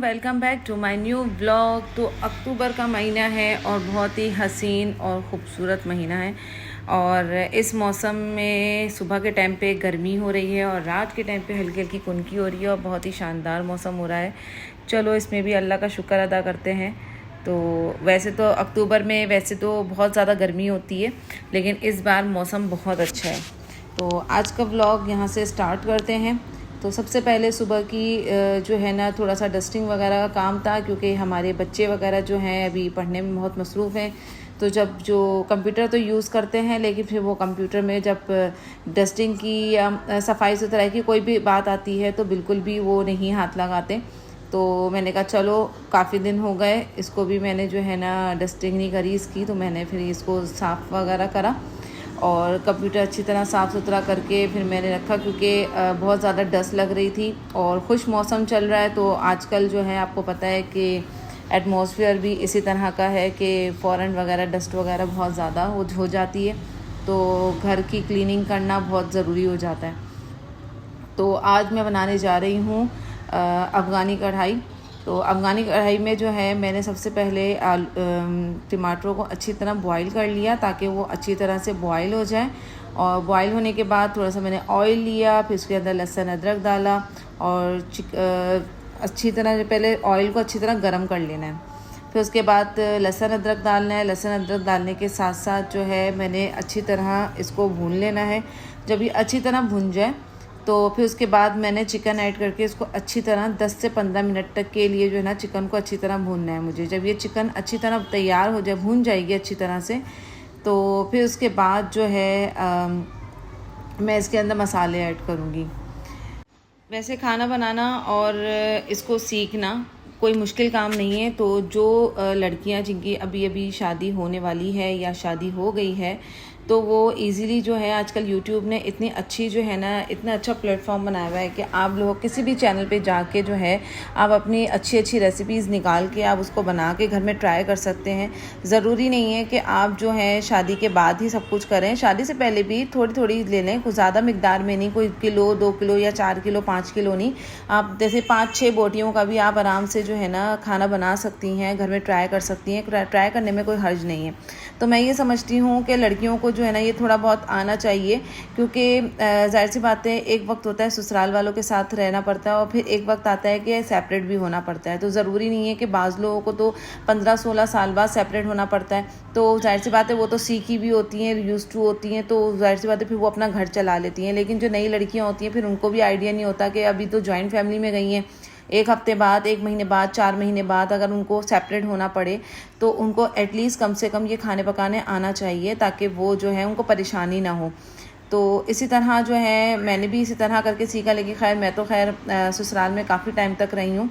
Welcome back to my new blog. तो अक्टूबर का महीना है और बहुत ही हसीन और ख़ूबसूरत महीना है। और इस मौसम में सुबह के टाइम पे गर्मी हो रही है और रात के टाइम पे हल्की हल्की कुनकी हो रही है और बहुत ही शानदार मौसम हो रहा है। चलो इसमें भी अल्लाह का शुक्र अदा करते हैं। तो वैसे तो अक्टूबर में वैसे तो बहुत ज़्यादा गर्मी होती है, लेकिन इस बार मौसम बहुत अच्छा है। तो आज का व्लॉग यहाँ से स्टार्ट करते हैं। तो सबसे पहले सुबह की जो है ना थोड़ा सा डस्टिंग वगैरह का काम था, क्योंकि हमारे बच्चे वगैरह जो हैं अभी पढ़ने में बहुत मसरूफ़ हैं। तो जब जो कंप्यूटर तो यूज़ करते हैं, लेकिन फिर वो कंप्यूटर में जब डस्टिंग की या सफाई सुथराई की कोई भी बात आती है तो बिल्कुल भी वो नहीं हाथ लगाते। तो मैंने कहा चलो काफ़ी दिन हो गए, इसको भी मैंने जो है ना डस्टिंग नहीं करी इसकी, तो मैंने फिर इसको साफ़ वगैरह करा और कंप्यूटर अच्छी तरह साफ़ सुथरा करके फिर मैंने रखा, क्योंकि बहुत ज़्यादा डस्ट लग रही थी और खुश मौसम चल रहा है। तो आजकल जो है आपको पता है कि एटमॉस्फेयर भी इसी तरह का है कि फ़ौरन वगैरह डस्ट वगैरह बहुत ज़्यादा हो जाती है, तो घर की क्लीनिंग करना बहुत ज़रूरी हो जाता है। तो आज मैं बनाने जा रही हूँ अफ़गानी कढ़ाई। तो अफ़गानी कढ़ाई में जो है मैंने सबसे पहले टमाटरों को अच्छी तरह बॉईल कर लिया ताकि वो अच्छी तरह से बॉईल हो जाए। और बॉईल होने के बाद थोड़ा सा मैंने ऑयल लिया, फिर उसके अंदर लहसुन अदरक डाला और अच्छी तरह पहले ऑयल को अच्छी तरह गर्म कर लेना है। फिर उसके बाद लहसुन अदरक डालना है। लहसुन अदरक डालने के साथ साथ जो है मैंने अच्छी तरह इसको भून लेना है। जब ये अच्छी तरह भुन जाए तो फिर उसके बाद मैंने चिकन ऐड करके इसको अच्छी तरह 10 से 15 मिनट तक के लिए जो है ना चिकन को अच्छी तरह भूनना है मुझे। जब ये चिकन अच्छी तरह तैयार हो जाए, भून जाएगी अच्छी तरह से, तो फिर उसके बाद जो है मैं इसके अंदर मसाले ऐड करूँगी। वैसे खाना बनाना और इसको सीखना कोई मुश्किल काम नहीं है। तो जो लड़कियां जिनकी अभी अभी शादी होने वाली है या शादी हो गई है, तो वो इजीली जो है आजकल यूट्यूब ने इतनी अच्छी जो है ना इतना अच्छा प्लेटफॉर्म बनाया हुआ है कि आप लोग किसी भी चैनल पे जाके जो है आप अपनी अच्छी अच्छी रेसिपीज़ निकाल के आप उसको बना के घर में ट्राई कर सकते हैं। ज़रूरी नहीं है कि आप जो है शादी के बाद ही सब कुछ करें, शादी से पहले भी थोड़ी थोड़ी ले लें, कुछ ज़्यादा मिकदार में नहीं, कोई किलो 2 किलो या 4 किलो 5 किलो नहीं। आप जैसे 5-6 बोटियों का भी आप आराम से जो है ना खाना बना सकती हैं, घर में ट्राई कर सकती हैं। ट्राई करने में कोई हर्ज नहीं है। तो मैं ये समझती हूँ कि लड़कियों को जो है ना ये थोड़ा बहुत आना चाहिए, क्योंकि जाहिर सी बात है एक वक्त होता है ससुराल वालों के साथ रहना पड़ता है और फिर एक वक्त आता है कि सेपरेट भी होना पड़ता है। तो ज़रूरी नहीं है कि बाज़ लोगों को तो 15-16 साल बाद सेपरेट होना पड़ता है। तो जाहिर सी बात है वो तो सीखी भी होती हैं, यूज्ड टू होती हैं, तो जाहिर सी बात है फिर वो अपना घर चला लेती हैं। लेकिन जो नई लड़कियाँ होती हैं फिर उनको भी आइडिया नहीं होता कि अभी तो जॉइंट फैमिली में गई हैं, 1 हफ्ते बाद, 1 महीने बाद, 4 महीने बाद अगर उनको सेपरेट होना पड़े तो उनको एटलीस्ट कम से कम ये खाने पकाने आना चाहिए, ताकि वो जो है उनको परेशानी ना हो। तो इसी तरह जो है मैंने भी इसी तरह करके सीखा। लेकिन खैर मैं तो खैर ससुराल में काफ़ी टाइम तक रही हूँ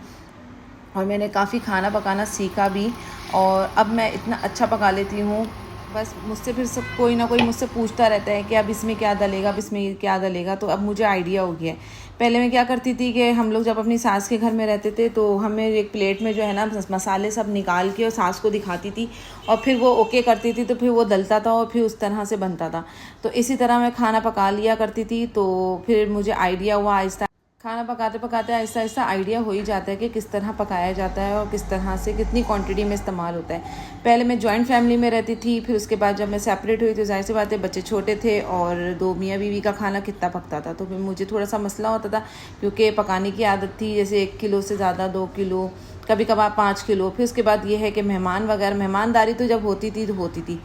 और मैंने काफ़ी खाना पकाना सीखा भी, और अब मैं इतना अच्छा पका लेती हूँ। बस मुझसे फिर सब कोई ना कोई मुझसे पूछता रहता है कि अब इसमें क्या डलेगा, अब इसमें क्या डलेगा, तो अब मुझे आइडिया हो गया है। पहले मैं क्या करती थी कि हम लोग जब अपनी सास के घर में रहते थे तो हमें एक प्लेट में जो है ना मसाले सब निकाल के और सास को दिखाती थी और फिर वो ओके करती थी, तो फिर वो डलता था और फिर उस तरह से बनता था। तो इसी तरह मैं खाना पका लिया करती थी। तो फिर मुझे आइडिया हुआ, आहिस्ता खाना पकाते पकाते आहिस्ता आहिस्ता आइडिया हो ही जाता है कि किस तरह पकाया जाता है और किस तरह से कितनी क्वांटिटी में इस्तेमाल होता है। पहले मैं जॉइंट फैमिली में रहती थी, फिर उसके बाद जब मैं सेपरेट हुई तो जाहिर सी बात है बच्चे छोटे थे और 2 मियाँ बीवी का खाना कितना पकता था, तो फिर मुझे थोड़ा सा मसला होता था, क्योंकि पकाने की आदत थी जैसे 1 किलो से ज़्यादा 2 किलो, कभी कभार 5 किलो। फिर उसके बाद ये है कि मेहमानदारी तो जब होती थी तो होती थी।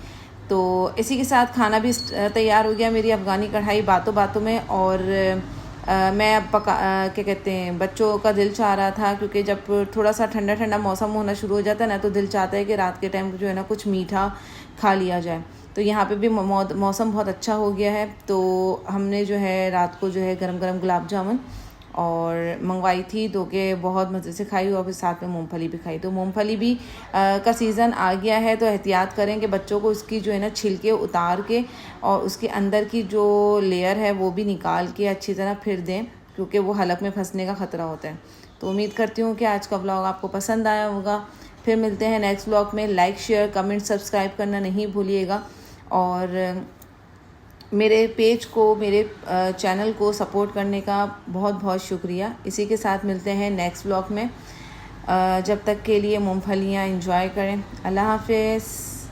तो इसी के साथ खाना भी तैयार हो गया मेरी अफ़गानी कढ़ाई बातों बातों में। और मैं अब क्या कहते हैं बच्चों का दिल चाह रहा था, क्योंकि जब थोड़ा सा ठंडा ठंडा मौसम होना शुरू हो जाता है ना तो दिल चाहता है कि रात के टाइम जो है ना कुछ मीठा खा लिया जाए। तो यहाँ पे भी मौसम बहुत अच्छा हो गया है। तो हमने जो है रात को जो है गरम गरम गुलाब जामुन और मंगवाई थी, तो के बहुत मज़े से खाई और फिर साथ में मूंगफली भी खाई। तो मूंगफली भी का सीज़न आ गया है, तो एहतियात करें कि बच्चों को उसकी जो है ना छिलके उतार के और उसके अंदर की जो लेयर है वो भी निकाल के अच्छी तरह फिर दें, क्योंकि वो हलक में फंसने का ख़तरा होता है। तो उम्मीद करती हूँ कि आज का व्लॉग आपको पसंद आया होगा। फिर मिलते हैं नेक्स्ट व्लॉग में। लाइक शेयर कमेंट सब्सक्राइब करना नहीं भूलिएगा और मेरे पेज को, मेरे चैनल को सपोर्ट करने का बहुत बहुत शुक्रिया। इसी के साथ मिलते हैं नेक्स्ट व्लॉग में। जब तक के लिए मूंगफलियाँ एंजॉय करें। अल्लाह हाफ़िज़।